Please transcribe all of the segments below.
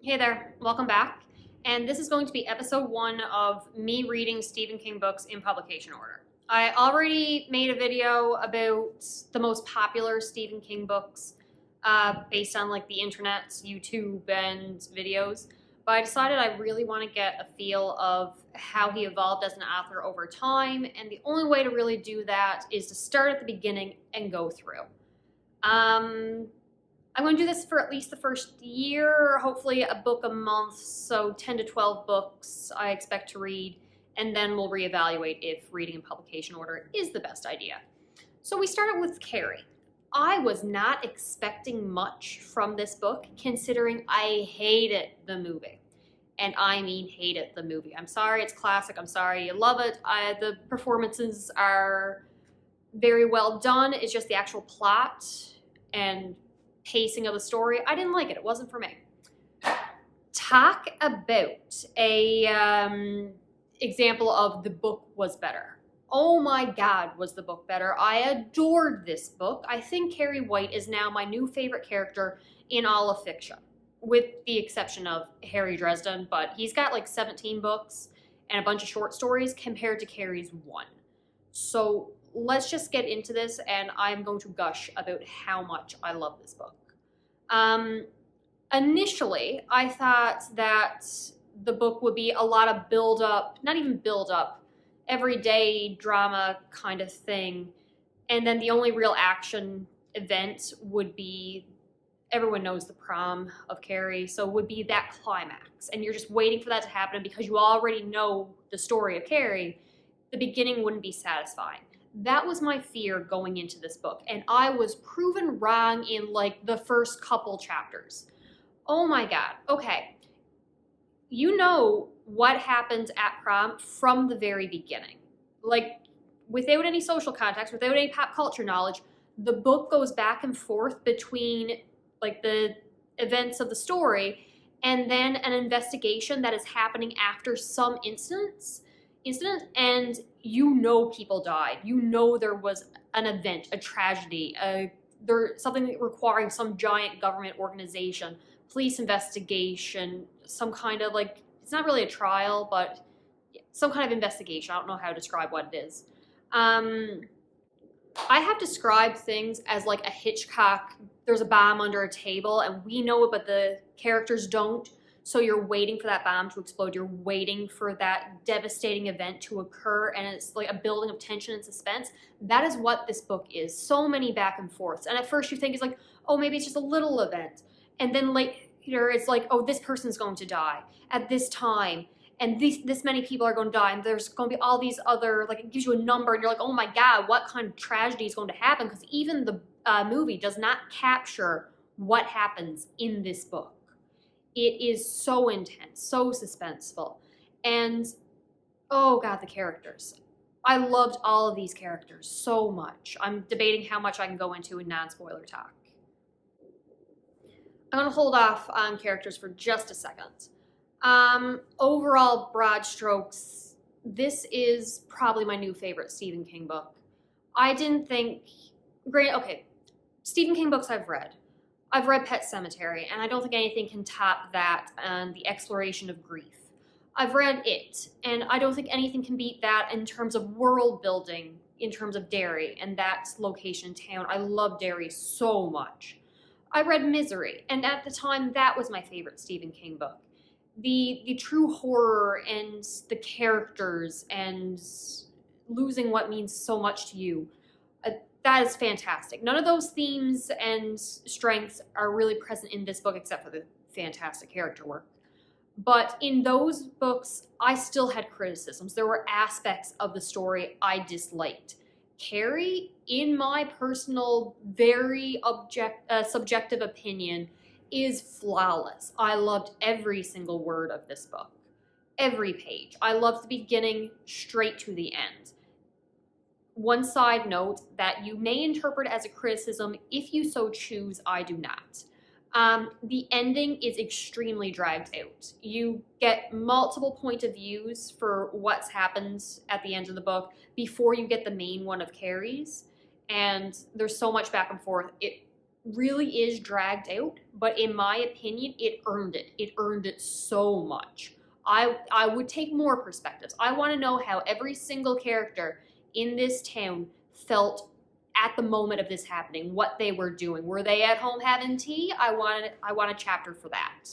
Hey there, welcome back. And this is going to be episode 1 of me reading Stephen King books in publication order. I already made a video about the most popular Stephen King books based on like the internet's YouTube and videos, but I decided I really want to get a feel of how he evolved as an author over time, and the only way to really do that is to start at the beginning and go through. I'm going to do this for at least the first year, hopefully a book a month, so 10 to 12 books I expect to read, and then we'll reevaluate if reading in publication order is the best idea. So we started with Carrie. I was not expecting much from this book, considering I hated the movie. And I mean hated the movie. I'm sorry, it's classic. I'm sorry you love it. The performances are very well done. It's just the actual plot and pacing of the story, I didn't like it. It wasn't for me. Talk about a example of the book was better. Oh my God, was the book better. I adored this book. I think Carrie White is now my new favorite character in all of fiction, with the exception of Harry Dresden, but he's got like 17 books and a bunch of short stories compared to Carrie's 1. So let's just get into this, and I'm going to gush about how much I love this book. Initially, I thought that the book would be a lot of build-up, not even build-up, everyday drama kind of thing, and then the only real action event would be, everyone knows the prom of Carrie, so it would be that climax, and you're just waiting for that to happen, and because you already know the story of Carrie, the beginning wouldn't be satisfying. That was my fear going into this book, and I was proven wrong in like the first couple chapters. Oh my God. Okay. You know what happens at prom from the very beginning. Like, without any social context, without any pop culture knowledge, the book goes back and forth between like the events of the story and then an investigation that is happening after some incident, and you know people died. You know there was an event, a tragedy, something requiring some giant government organization, police investigation, some kind of like, it's not really a trial, but some kind of investigation. I don't know how to describe what it is. I have described things as like a Hitchcock, there's a bomb under a table and we know it, but the characters don't. So you're waiting for that bomb to explode. You're waiting for that devastating event to occur, and it's like a building of tension and suspense. That is what this book is. So many back and forths. And at first you think it's like, oh, maybe it's just a little event. And then later it's like, oh, this person's going to die at this time. And this many people are going to die. And there's going to be all these other, like it gives you a number and you're like, oh my God, what kind of tragedy is going to happen? Because even the movie does not capture what happens in this book. It is so intense, so suspenseful, and oh God, the characters. I loved all of these characters so much. I'm debating how much I can go into in non-spoiler talk. I'm going to hold off on characters for just a second. Overall, broad strokes, this is probably my new favorite Stephen King book. I didn't think, Stephen King books I've read. I've read Pet Sematary, and I don't think anything can top that and the exploration of grief. I've read It, and I don't think anything can beat that in terms of world building, in terms of Derry, and that location town. I love Derry so much. I read Misery, and at the time, that was my favorite Stephen King book. The true horror and the characters and losing what means so much to you. That is fantastic. None of those themes and strengths are really present in this book except for the fantastic character work. But in those books, I still had criticisms. There were aspects of the story I disliked. Carrie, in my personal, very subjective opinion, is flawless. I loved every single word of this book. Every page. I loved the beginning straight to the end. One side note that you may interpret as a criticism if you so choose, I do not. The ending is extremely dragged out. You get multiple point of views for what's happened at the end of the book before you get the main one of Carrie's, and there's so much back and forth. It really is dragged out, but in my opinion, it earned it. It earned it so much. I would take more perspectives. I want to know how every single character in this town felt at the moment of this happening, what they were doing. Were they at home having tea? I want a chapter for that.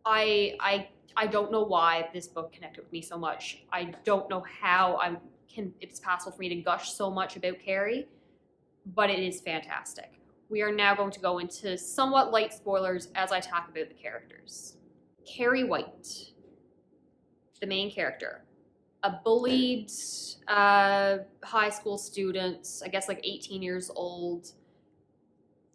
I don't know why this book connected with me so much. I don't know how it's possible for me to gush so much about Carrie, but it is fantastic. We are now going to go into somewhat light spoilers as I talk about the characters. Carrie White, the main character, a bullied high school student, I guess like 18 years old.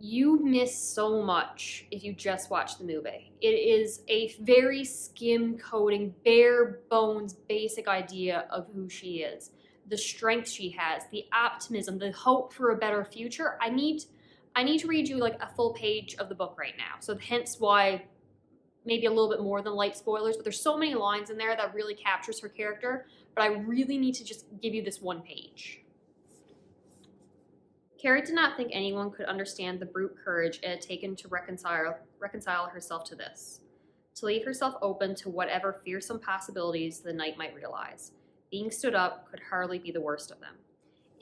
You miss so much if you just watch the movie. It is a very skim coating, bare bones, basic idea of who she is. The strength she has, the optimism, the hope for a better future. I need to read you like a full page of the book right now. So hence why maybe a little bit more than light spoilers, but there's so many lines in there that really captures her character, but I really need to just give you this one page. Carrie did not think anyone could understand the brute courage it had taken to reconcile herself to this, to leave herself open to whatever fearsome possibilities the night might realize. Being stood up could hardly be the worst of them.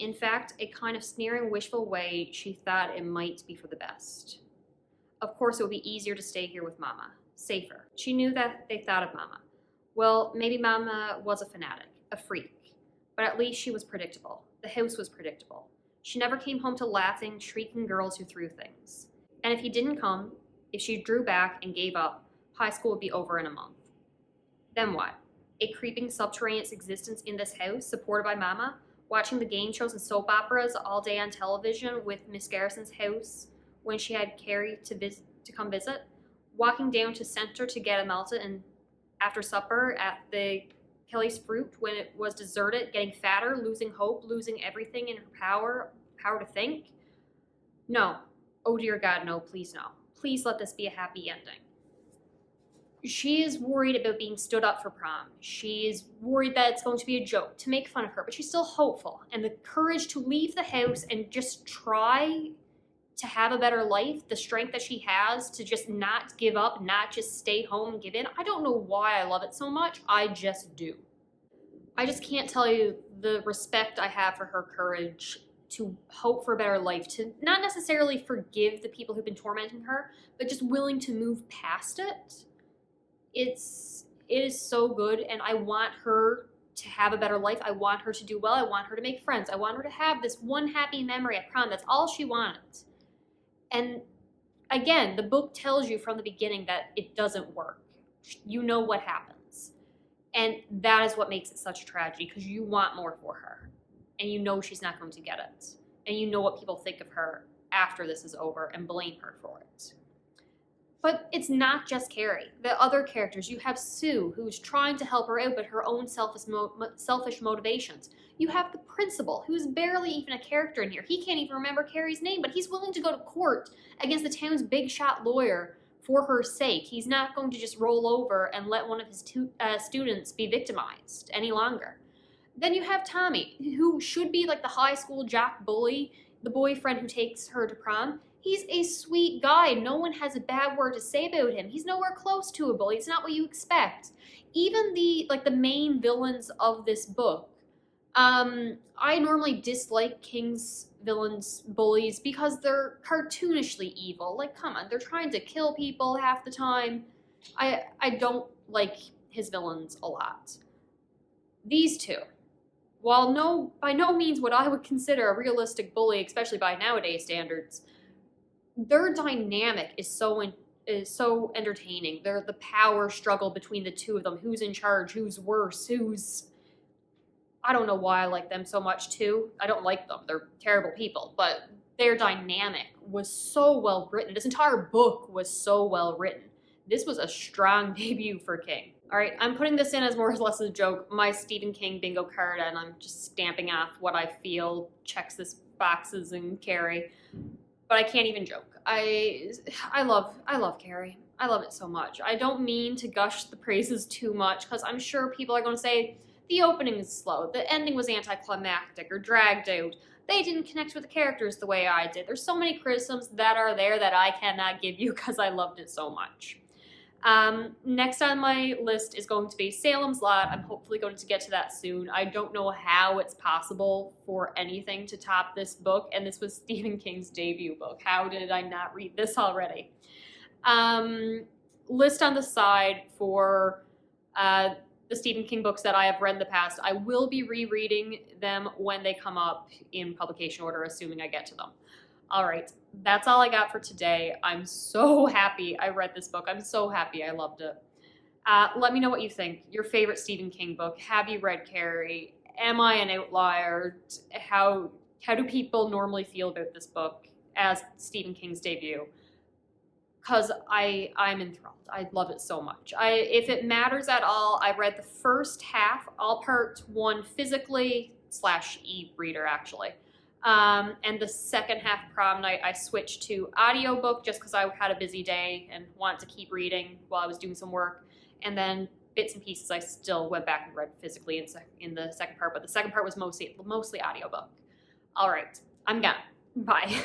In fact, a kind of sneering, wishful way she thought it might be for the best. Of course, it would be easier to stay here with Mama. Safer. She knew that they thought of Mama. Well, maybe Mama was a fanatic, a freak, but at least she was predictable. The house was predictable. She never came home to laughing, shrieking girls who threw things. And if he didn't come, if she drew back and gave up, high school would be over in a month. Then what? A creeping subterraneous existence in this house, supported by Mama, watching the game shows and soap operas all day on television with Miss Garrison's house when she had Carrie to come visit, walking down to Center to get a melted and after supper at the Kelly's Fruit when it was deserted, getting fatter, losing hope, losing everything in her power to think. No. Oh dear God, no, please no. Please let this be a happy ending. She is worried about being stood up for prom. She is worried that it's going to be a joke, to make fun of her, but she's still hopeful. And the courage to leave the house and just try to have a better life, the strength that she has to just not give up, not just stay home and give in. I don't know why I love it so much. I just do. I just can't tell you the respect I have for her courage to hope for a better life, to not necessarily forgive the people who've been tormenting her, but just willing to move past it. It is so good, and I want her to have a better life. I want her to do well. I want her to make friends. I want her to have this one happy memory at prom. That's all she wanted. And again, the book tells you from the beginning that it doesn't work. You know what happens. And that is what makes it such a tragedy, because you want more for her. And you know she's not going to get it. And you know what people think of her after this is over and blame her for it. But it's not just Carrie. The other characters, you have Sue, who's trying to help her out, but her own selfish motivations. You have the principal, who's barely even a character in here. He can't even remember Carrie's name, but he's willing to go to court against the town's big shot lawyer for her sake. He's not going to just roll over and let one of his students be victimized any longer. Then you have Tommy, who should be like the high school jock bully, the boyfriend who takes her to prom. He's a sweet guy. No one has a bad word to say about him. He's nowhere close to a bully. It's not what you expect. Even the main villains of this book. I normally dislike King's villains, bullies, because they're cartoonishly evil. Like, come on, they're trying to kill people half the time. I don't like his villains a lot. These two, while by no means what I would consider a realistic bully, especially by nowadays standards, their dynamic is so entertaining. They're the power struggle between the two of them. Who's in charge? Who's worse? I don't know why I like them so much too. I don't like them. They're terrible people, but their dynamic was so well written. This entire book was so well written. This was a strong debut for King. All right, I'm putting this in as more or less a joke, my Stephen King bingo card, and I'm just stamping off what I feel checks this boxes in Carrie. But I can't even joke. I love Carrie. I love it so much. I don't mean to gush the praises too much, because I'm sure people are going to say the opening is slow, the ending was anticlimactic or dragged out. they didn't connect with the characters the way I did. There's so many criticisms that are there that I cannot give you because I loved it so much. Next on my list is going to be Salem's Lot. I'm hopefully going to get to that soon. I don't know how it's possible for anything to top this book, and this was Stephen King's debut book. How did I not read this already? List on the side for the Stephen King books that I have read in the past. I will be rereading them when they come up in publication order, assuming I get to them. All right, that's all I got for today. I'm so happy I read this book. I'm so happy I loved it. Let me know what you think. Your favorite Stephen King book. Have you read Carrie? Am I an outlier? How do people normally feel about this book as Stephen King's debut? Because I'm enthralled. I love it so much. If it matters at all, I read the first half, all part 1 physically / e-reader actually. And the second half prom night, I switched to audiobook just because I had a busy day and wanted to keep reading while I was doing some work. And then bits and pieces I still went back and read physically in the second part, but the second part was mostly audiobook. All right, I'm gone. Bye.